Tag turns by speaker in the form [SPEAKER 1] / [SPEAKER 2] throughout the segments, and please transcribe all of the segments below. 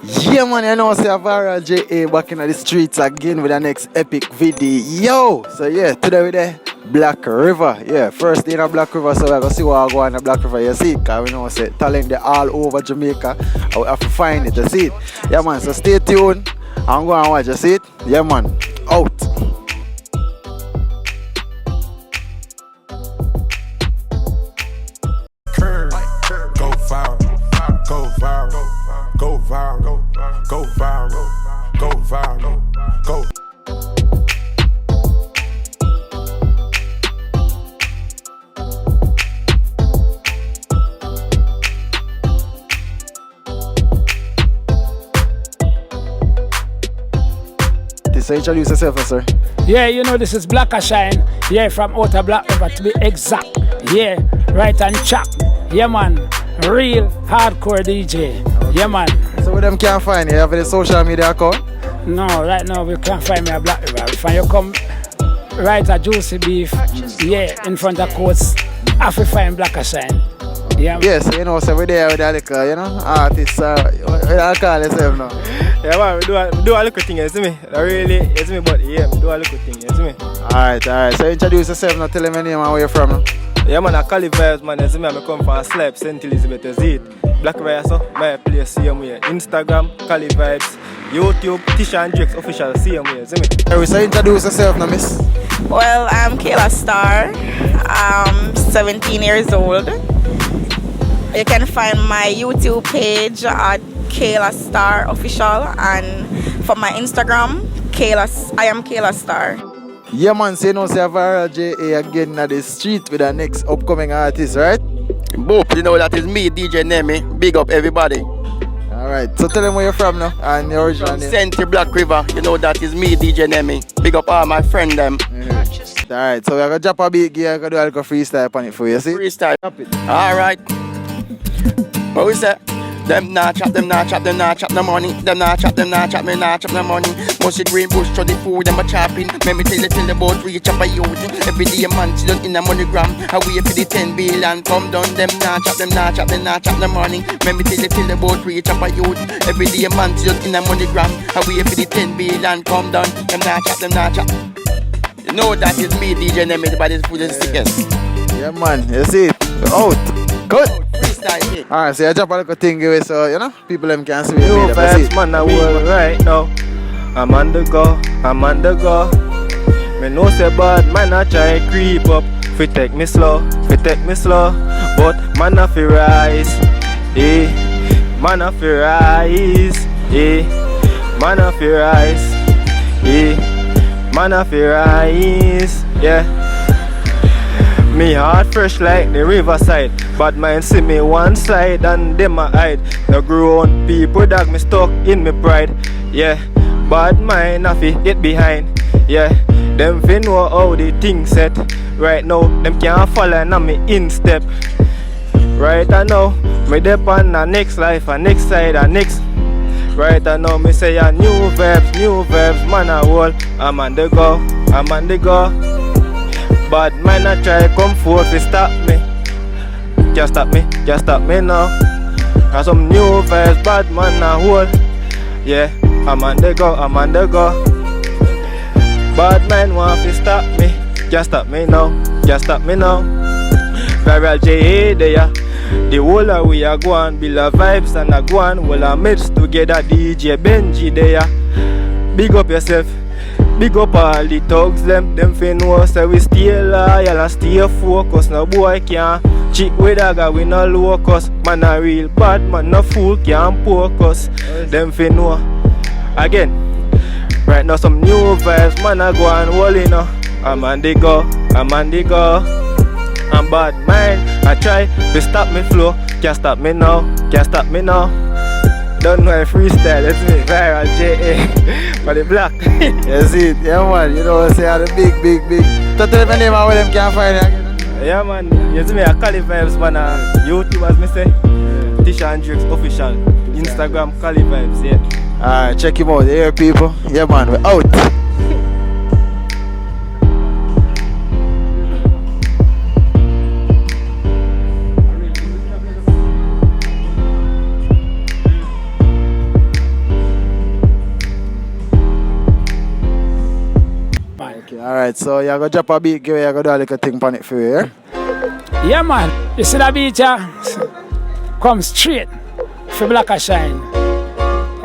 [SPEAKER 1] Yeah man, you know say viral JA back in the streets again with the next epic video. So yeah, today we there Black River. Yeah, first day in a Black River, so we're gonna see what I go on the Black River, you see, cause we know say talent they all over Jamaica. And we have to find it, you see it. Yeah man, so stay tuned. I'm gonna watch, you see it? Yeah man, out.
[SPEAKER 2] Go viral, go viral, go viral, go viral, go viral, go.
[SPEAKER 1] So introduce yourself, sir.
[SPEAKER 3] Yeah, you know this is Blacka Shine. Yeah, from Outer Black River to be exact. Yeah, right and chop. Yeah man, real hardcore DJ. Yeah man.
[SPEAKER 1] So where them can find you? You have any social media account?
[SPEAKER 3] No, right now you can't find me at Black River. If you come right at Juicy Beef, yeah, in front of courts, I will find Blacka Shine. Yeah.
[SPEAKER 1] Yes, you know, so we're there with the little, you know, artists, what you call yourself now?
[SPEAKER 4] Yeah man, we do a little thing, you see me? Really, you see me, but yeah, we do a little thing, you see me?
[SPEAKER 1] Alright, so introduce yourself now, tell them your name and where you're from now.
[SPEAKER 4] Yeah man, I Calli vibes man, you see me, I come from a slab, St. Elizabeth, you see it? Black River, so, my place, same way. Instagram, Calli vibes, YouTube, Tisha and Drake's official, same way, you see me?
[SPEAKER 1] Alright, so introduce yourself now, miss.
[SPEAKER 5] Well, I'm Kayla Star. I'm 17 years old. You can find my YouTube page at Kayla Star Official, and for my Instagram, I am Kayla Star.
[SPEAKER 1] Yeah man, so you know say viral JA again at the street with the next upcoming artist, right?
[SPEAKER 6] Boop, you know that is me, DJ Nemy. Big up everybody.
[SPEAKER 1] Alright, so tell them where you're from now and your original name.
[SPEAKER 6] St. Black River, you know that is me, DJ Nemy. Big up all my friend them.
[SPEAKER 1] Alright, so we're gonna drop a beat here, I'm gonna do a little freestyle on it for you, see?
[SPEAKER 6] Freestyle.
[SPEAKER 1] Drop it.
[SPEAKER 6] Alright. What we say? Them nah chop, them nah chop, them nah chop no money. Them nah chop, them nah chop, me nah chop no money. Musty green bush to the food, them a chopping. Let me tell you till the boat reach up a youth. Every day a man sit down in a MoneyGram. I wait for the 10 billion come down. Them nah chop, them nah chop, them nah chop no money. Let me tell you till the boat reach up a youth. Every day a man sit down in a MoneyGram. I wait for the 10 billion come down. Them nah chop, them nah chop. You know that is me, DJ Nemy. Everybody's food and stickers.
[SPEAKER 1] Yeah man, you see it? Out. Good.
[SPEAKER 6] Freestyle.
[SPEAKER 1] Alright, so you drop a little thing away so, you know, people them can see you.
[SPEAKER 4] New vibes, man, I will right now. I'm on the go, I'm on the go. Me know say bad, man, I try creep up. Fi take me slow, but man, I fi rise, eh. Man, I fi rise, eh. Man, I fi rise, eh. Man, I fi rise, yeah. Me heart fresh like the riverside. Bad mind see me one side and them a hide. The grown people dog me stuck in me pride. Yeah, bad mind I fi get behind. Yeah, them fi know how the thing set. Right now, them can't follow na me in step. Right I know, me dep on the next life, a next side, a next. Right I know, me say a new verbs, man a whole. I'm on the go, I'm on the go. Bad man I try come forth to stop me. Just stop me now. Got some new vibes, bad man a hold. Yeah, I'm on the go. Bad man want to stop me. Just stop me now. Viral JA there. The whole of we are going, build a vibes and a go on. Well I mix together DJ Benji there. Big up yourself. Big up all the thugs, them fi know say we stay loyal and stay focused. No boy can't cheat with a guy, we no locus. Man a real bad man, no fool can't focus. Them fi know. Again, right now some new vibes, man a go and hold you know. I'm on the go. I'm bad mind, I try to stop me flow. Can't stop me now. Don't know a freestyle, that's me, viral JA for the black.
[SPEAKER 1] You see it, yeah man, you know say are the big. So tell them your name and where them can find you again.
[SPEAKER 4] Yeah man, you see me a Calli vibes man, YouTube as me say. Tisha and Drake's official. Instagram Calli vibes, yeah.
[SPEAKER 1] Alright, check him out, here people. Yeah man, we're out. Alright, so you go drop a beat, give you go do a little thing on it for you, yeah?
[SPEAKER 3] Yeah, man. You see that beat, yeah? Come straight for Blacka shine.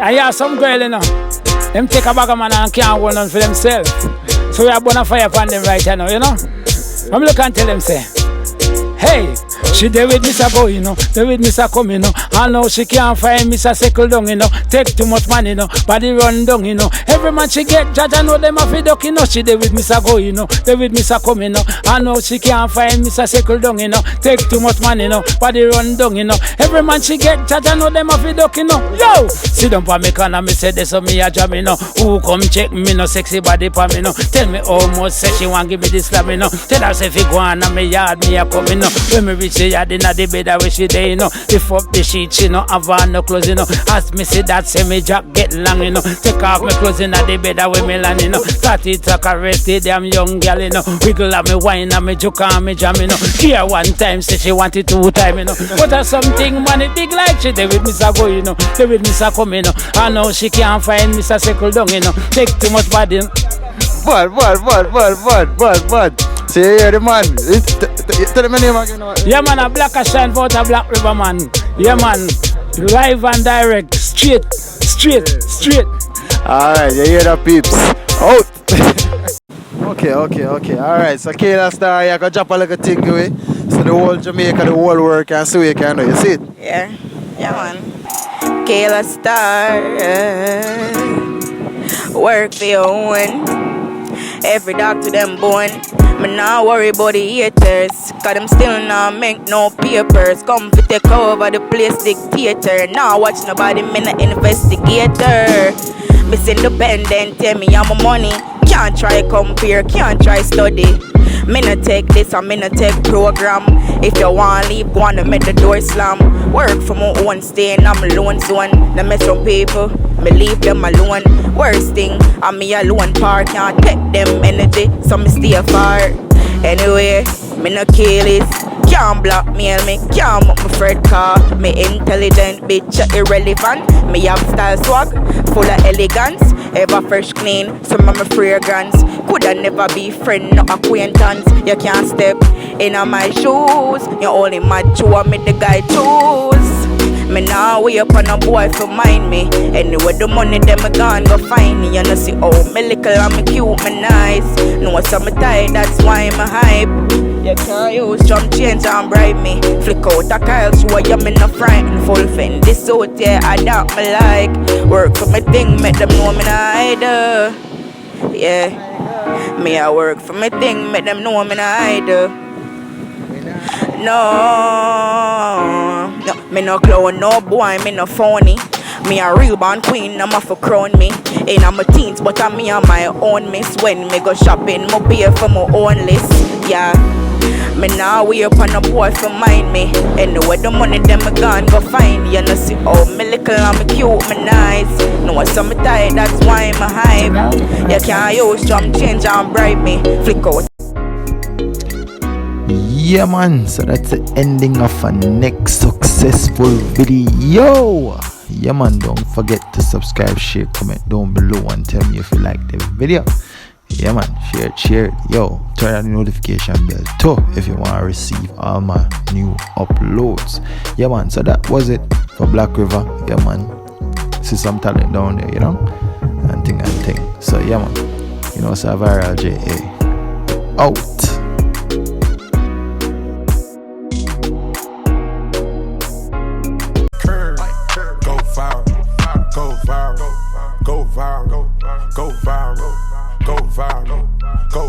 [SPEAKER 3] And yeah, some girl, you know, them take a bag of man and can't hold on for themselves. So we are burn a fire upon them right now, you know? I'm looking and tell them, say, hey, she there with Mr. Go, you know, there with Mr. Come, you know. I know she can't find Mr. Circle down, you know. Take too much money, you know, body run down, you know. Every man she get, judge, I know them a feed duck, you know. She there with Mr. Go, you know, there with Mr. Come, you know. I know she can't find Mr. Circle down, you know. Take too much money, you know, body run down, you know. Every man she get, judge, I know them a feed duck, you know. Yo, sit down for me corner, me say this, so me a jam, you know. Who come check me, no sexy body for me, no. Tell me almost say she want give me this slam, you know. Tell her say if you go on me yard, me a come, you know. When me reach the yard inna the bed, I wish she there, you know. Lift up the sheet, she know, have on no clothes, you know. As me see that, say me jack get long, you know. Take off my clothes inna the bed, I wear me land, you know. Start it to caress the damn young girl, you know. Wiggle at me wine and me juke and me jam, you know. Here one time, say she want it 2 times, you know. But as something money big like she there with Mr. Go, you know. There with Mr. Come, you know. I know she can't find Mr. Circle down, you know. Take too much body, you know.
[SPEAKER 1] Bud. See, you hear the man. Tell me name again.
[SPEAKER 3] Yeah, man, a Blacka shine for a Black River, man. Yeah, man. Live and direct. Straight.
[SPEAKER 1] Alright, you hear the peeps. Out. Okay. Alright, so Kayla Star, you can drop a little thing away. So the whole Jamaica, the whole world can see you can know. You see it?
[SPEAKER 5] Yeah, man. Kayla Star, work for your own. Every dog to them bone. Me nah worry about the haters, cause them still not make no papers. Come fi take over the place, dictator. Nah watch nobody, me nah investigator. Miss independent, tell me I'm a money. Can't try compare, can't try study. Me nah take this and me nah take program. If you want leave, go on and make the door slam. Work for my own, stay in my lone zone. Them mess from people, me leave them alone. Worst thing, I'm me alone part. Can't take them energy, so me stay far. Anyway, me no kill it. Can't blackmail me, can't make me fret car. Me intelligent, bitch, irrelevant. Me have style swag, full of elegance. Ever fresh clean, some of my fragrance. Coulda never be friend, no acquaintance. You can't step in my shoes. You only mad to me the guy choose. Me nah wait up on a boy for mind me. Anyway, the money them me gone go find me. You know see oh me little and me cute, me nice. Know some me tight, that's why me hype. You can't use jump change and bribe me. Flick out a Kyle, so you me no frightened. Full fend this out, yeah, I doubt me like. Work for me thing, make them know me nah hide. Yeah, me I work for me thing, make them know me nah hide. No, me no clown, no boy, me no phony. Me a real born queen, I'm off for crown me. In my teens, but I'm me on my own miss. When me go shopping, me pay for my own list. Yeah, me now wait up on a boy for mind me. Anyway, the money them me gone go find. You know see oh me little and me cute, me nice. Know some me tight, that's why me hype. You can't use jump change and bribe me. Flick out.
[SPEAKER 1] Yeah man, so that's the ending of our next successful video. Yeah man, don't forget to subscribe, share, comment down below and tell me if you like the video. Yeah man, share it. Yo, turn on the notification bell too if you want to receive all my new uploads. Yeah man, so that was it for Black River. Yeah man, see some talent down there, you know, and thing. So yeah man, you know, so Viral JA out.
[SPEAKER 2] Go viral, go viral, go viral, go viral, go.